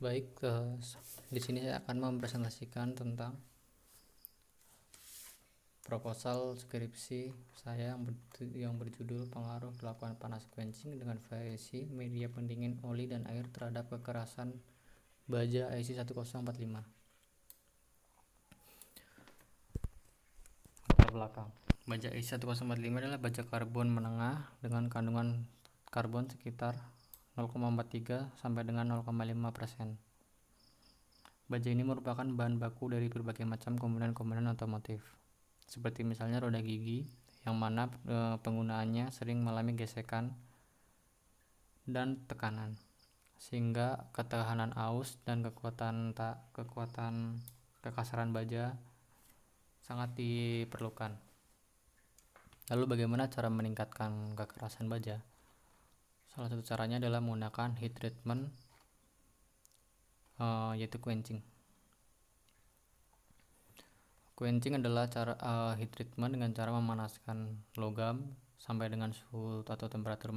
Baik, di sini saya akan mempresentasikan tentang proposal skripsi saya yang berjudul Pengaruh Lakukan Panas Quenching dengan Variasi Media Pendingin Oli dan Air terhadap Kekerasan Baja IC 1045. Latar belakang. Baja IC 1045 adalah baja karbon menengah dengan kandungan karbon sekitar 0,43 sampai dengan 0,5%. Baja ini merupakan bahan baku dari berbagai macam komponen-komponen otomotif, seperti misalnya roda gigi, yang mana penggunaannya sering mengalami gesekan dan tekanan, sehingga ketahanan aus dan kekuatan kekasaran baja sangat diperlukan. Lalu bagaimana cara meningkatkan kekerasan baja? Salah satu caranya adalah menggunakan heat treatment, yaitu quenching. Quenching adalah cara heat treatment dengan cara memanaskan logam sampai dengan suhu atau temperatur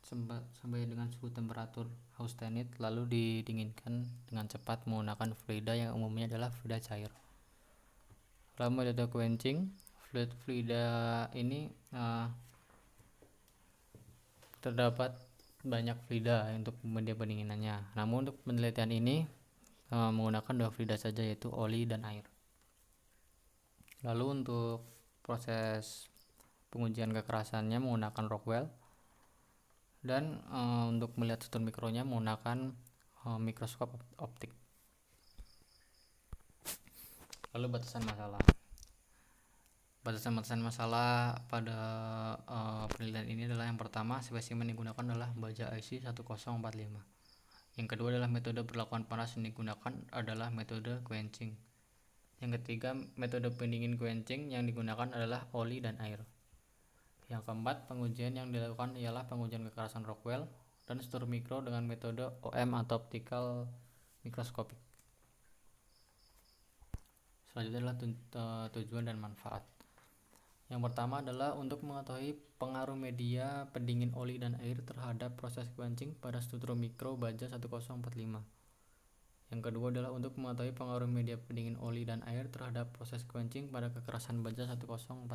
sampai dengan suhu temperatur austenit, lalu didinginkan dengan cepat menggunakan fluida yang umumnya adalah fluida cair. Lalu metode quenching fluida ini terdapat banyak fluida untuk media pendinginannya. Namun untuk penelitian ini menggunakan dua fluida saja, yaitu oli dan air. Lalu untuk proses pengujian kekerasannya menggunakan Rockwell, dan untuk melihat struktur mikronya menggunakan mikroskop optik. Lalu batasan masalah pada penelitian ini adalah: yang pertama, spesimen yang digunakan adalah baja IC 1045. Yang kedua adalah metode perlakuan panas yang digunakan adalah metode quenching. Yang ketiga, metode pendingin quenching yang digunakan adalah oli dan air. Yang keempat, pengujian yang dilakukan ialah pengujian kekerasan Rockwell dan struktur mikro dengan metode OM atau optical microscopic. Selanjutnya adalah tujuan dan manfaat. Yang pertama adalah untuk mengetahui pengaruh media pendingin oli dan air terhadap proses quenching pada struktur mikro baja 1045. Yang kedua adalah untuk mengetahui pengaruh media pendingin oli dan air terhadap proses quenching pada kekerasan baja 1045.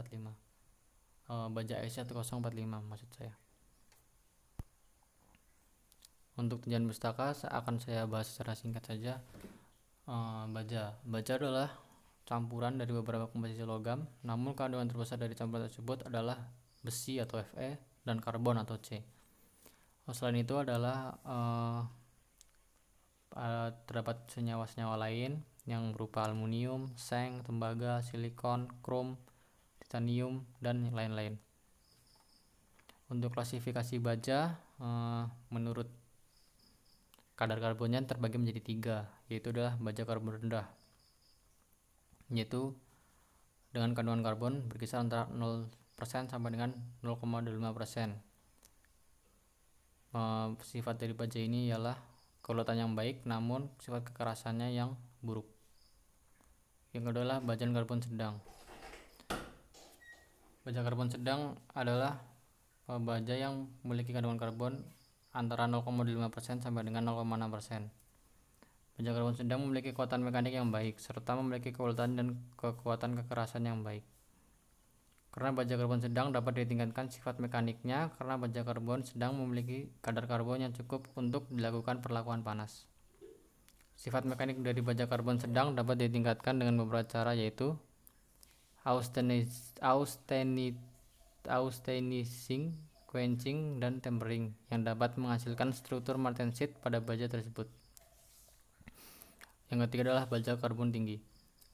Baja IC 1045 maksud saya. Untuk tujuan pustaka akan saya bahas secara singkat saja. Baja adalah campuran dari beberapa komposisi logam, namun kandungan terbesar dari campuran tersebut adalah besi atau Fe dan karbon atau C. Selain itu adalah terdapat senyawa-senyawa lain yang berupa aluminium, seng, tembaga, silikon, krom, titanium, dan lain-lain. Untuk klasifikasi baja, menurut kadar karbonnya terbagi menjadi 3, yaitu adalah baja karbon rendah, yaitu dengan kandungan karbon berkisar antara 0% sampai dengan 0,25%. Sifat dari baja ini ialah keuletan yang baik, namun sifat kekerasannya yang buruk. Yang kedua adalah baja karbon sedang. Baja karbon sedang adalah baja yang memiliki kandungan karbon antara 0,5% sampai dengan 0,6%. Baja karbon sedang memiliki kekuatan mekanik yang baik serta memiliki keuletan dan kekuatan kekerasan yang baik. Karena baja karbon sedang dapat ditingkatkan sifat mekaniknya karena baja karbon sedang memiliki kadar karbon yang cukup untuk dilakukan perlakuan panas. Sifat mekanik dari baja karbon sedang dapat ditingkatkan dengan beberapa cara, yaitu austenizing, quenching, dan tempering, yang dapat menghasilkan struktur martensite pada baja tersebut. Yang ketiga adalah baja karbon tinggi.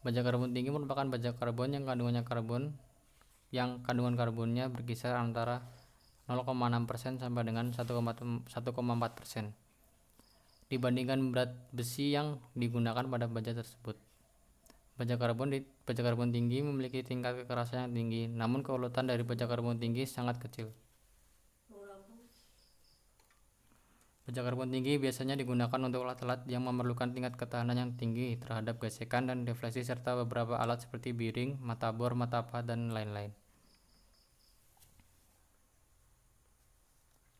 Baja karbon tinggi merupakan baja karbon yang kandungan karbonnya berkisar antara 0,6% sampai dengan 1,4% dibandingkan berat besi yang digunakan pada baja tersebut. Baja karbon tinggi memiliki tingkat kekerasan yang tinggi, namun keuletan dari baja karbon tinggi sangat kecil. Baja karbon tinggi biasanya digunakan untuk alat-alat yang memerlukan tingkat ketahanan yang tinggi terhadap gesekan dan defleksi serta beberapa alat seperti bearing, mata bor, mata pahat, dan lain-lain.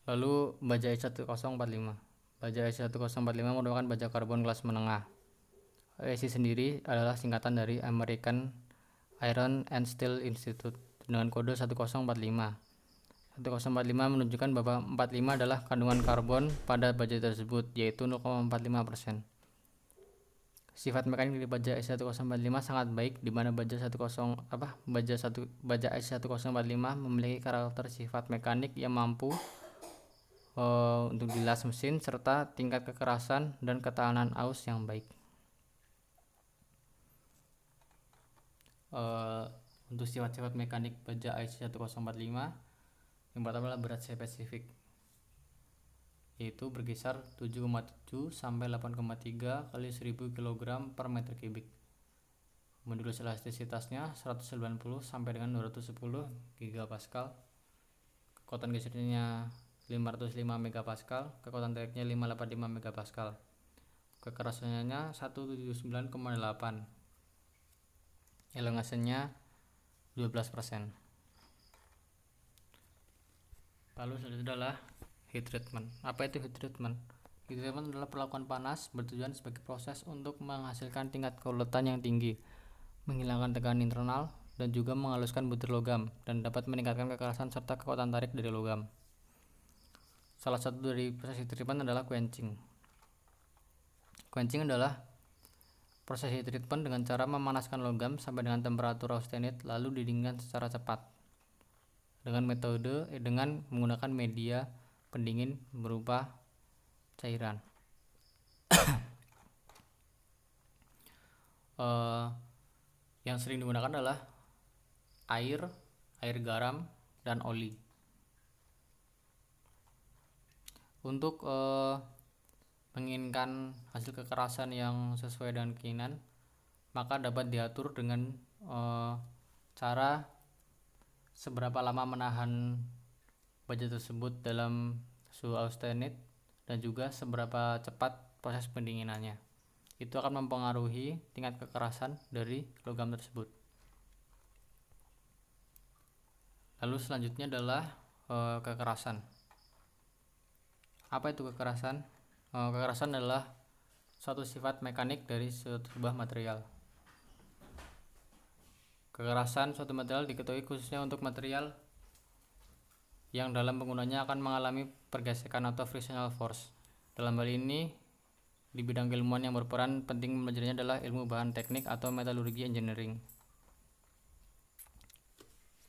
Lalu baja IC 1045. Baja IC1045 merupakan baja karbon kelas menengah. IC sendiri adalah singkatan dari American Iron and Steel Institute dengan kode 1045. 1045 menunjukkan bahwa 45 adalah kandungan karbon pada baja tersebut, yaitu 0,45%. Sifat mekanik dari baja IC1045 sangat baik, di mana baja IC1045 memiliki karakter sifat mekanik yang mampu untuk dilas mesin serta tingkat kekerasan dan ketahanan aus yang baik. Untuk sifat-sifat mekanik baja IC1045, yang pertama adalah berat spesifik, yaitu berkisar 7,7 sampai 8,3 kali 1000 kg per meter kubik. Modulus elastisitasnya 190 sampai dengan 210 GPa. Kekuatan gesernya 505 MPa, kekuatan tariknya 585 MPa. Kekerasannya 179,8. Elongasinya 12%. Lalu selanjutnya adalah heat treatment. Apa itu heat treatment? Heat treatment adalah perlakuan panas bertujuan sebagai proses untuk menghasilkan tingkat keuletan yang tinggi, menghilangkan tekanan internal, dan juga menghaluskan butir logam, dan dapat meningkatkan kekerasan serta kekuatan tarik dari logam. Salah satu dari proses heat treatment adalah quenching. Quenching adalah proses heat treatment dengan cara memanaskan logam sampai dengan temperatur austenit lalu didinginkan secara cepat dengan menggunakan media pendingin berupa cairan. Yang sering digunakan adalah air garam, dan oli. Untuk menginginkan hasil kekerasan yang sesuai dengan keinginan, maka dapat diatur dengan cara seberapa lama menahan baja tersebut dalam suhu austenit dan juga seberapa cepat proses pendinginannya. Itu akan mempengaruhi tingkat kekerasan dari logam tersebut. Lalu selanjutnya adalah kekerasan. Apa itu kekerasan? Kekerasan adalah suatu sifat mekanik dari sebuah material. Kekerasan suatu material diketahui khususnya untuk material yang dalam penggunanya akan mengalami pergesekan atau frictional force. Dalam hal ini, di bidang keilmuan yang berperan penting mempelajarinya adalah ilmu bahan teknik atau metalurgi engineering.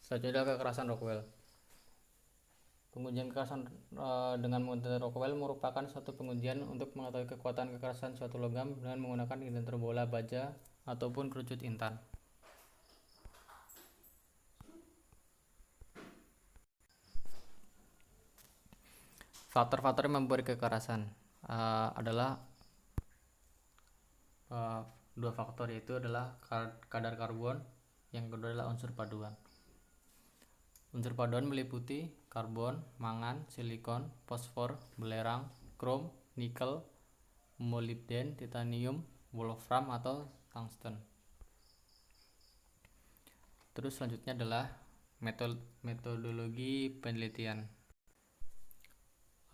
Selanjutnya adalah kekerasan Rockwell. Pengujian kekerasan dengan menggunakan Rockwell merupakan suatu pengujian untuk mengetahui kekuatan kekerasan suatu logam dengan menggunakan indikator bola baja ataupun kerucut intan. Faktor-faktor yang memberi kekerasan adalah dua faktor, yaitu adalah kadar karbon, yang kedua adalah unsur paduan. Unsur paduan meliputi karbon, mangan, silikon, fosfor, belerang, krom, nikel, molybden, titanium, wolfram atau tungsten. Terus selanjutnya adalah metodologi penelitian.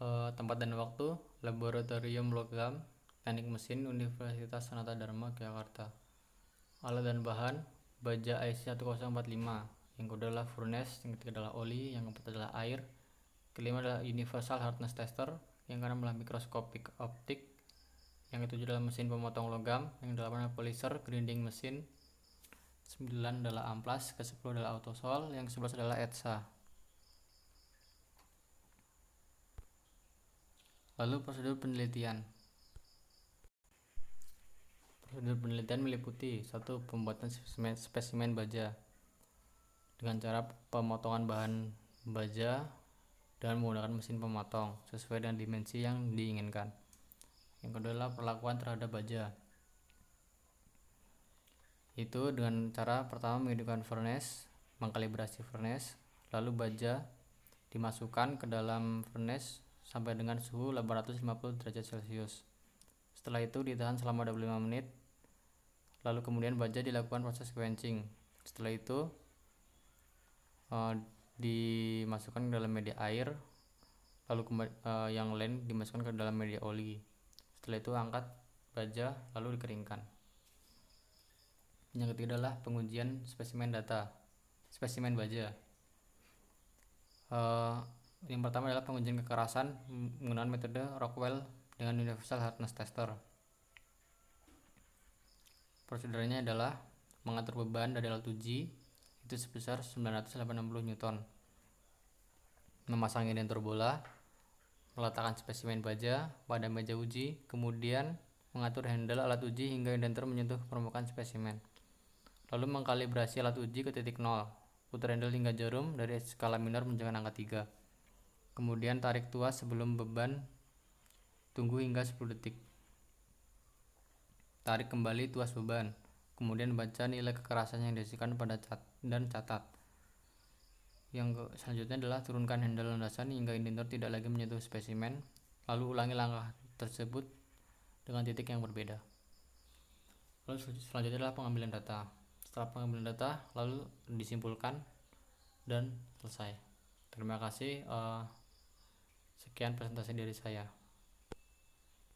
Tempat dan waktu: Laboratorium Logam Teknik Mesin Universitas Sanata Dharma, Jakarta. Alat dan bahan: baja IC1045. Yang kedua adalah furnace, yang ketiga adalah oli, yang keempat adalah air, kelima adalah universal hardness tester, yang keenam adalah mikroskopik optik, yang ketujuh adalah mesin pemotong logam, yang kedelapan adalah polisher grinding mesin, 9 adalah amplas, ke-10 adalah autosol, yang ke-11 adalah ETSA. Lalu prosedur penelitian. Prosedur penelitian meliputi: 1. Pembuatan spesimen baja dengan cara pemotongan bahan baja dengan menggunakan mesin pemotong sesuai dengan dimensi yang diinginkan. Yang kedua adalah perlakuan terhadap baja, itu dengan cara pertama menghidupkan furnace, mengkalibrasi furnace, lalu baja dimasukkan ke dalam furnace sampai dengan suhu 850 derajat Celcius. Setelah itu ditahan selama 25 menit, lalu kemudian baja dilakukan proses quenching. Setelah itu dimasukkan ke dalam media air, lalu yang lain dimasukkan ke dalam media oli. Setelah itu angkat baja lalu dikeringkan. Yang ketiga adalah pengujian spesimen baja. Yang pertama adalah pengujian kekerasan menggunakan metode Rockwell dengan Universal Hardness Tester. Prosedurnya adalah mengatur beban dari alat uji itu sebesar 980 Newton, memasang indentur bola, meletakkan spesimen baja pada meja uji, kemudian mengatur handle alat uji hingga indentur menyentuh permukaan spesimen, lalu mengkalibrasi alat uji ke titik 0, putar handle hingga jarum dari skala minor menunjukkan angka 3, kemudian tarik tuas sebelum beban, tunggu hingga 10 detik, tarik kembali tuas beban, kemudian baca nilai kekerasan yang dihasilkan dan catat. Yang selanjutnya adalah turunkan handle landasan hingga indentur tidak lagi menyentuh spesimen, lalu ulangi langkah tersebut dengan titik yang berbeda. Lalu selanjutnya adalah pengambilan data. Setelah pengambilan data lalu disimpulkan dan selesai. Terima kasih. Sekian presentasi dari saya.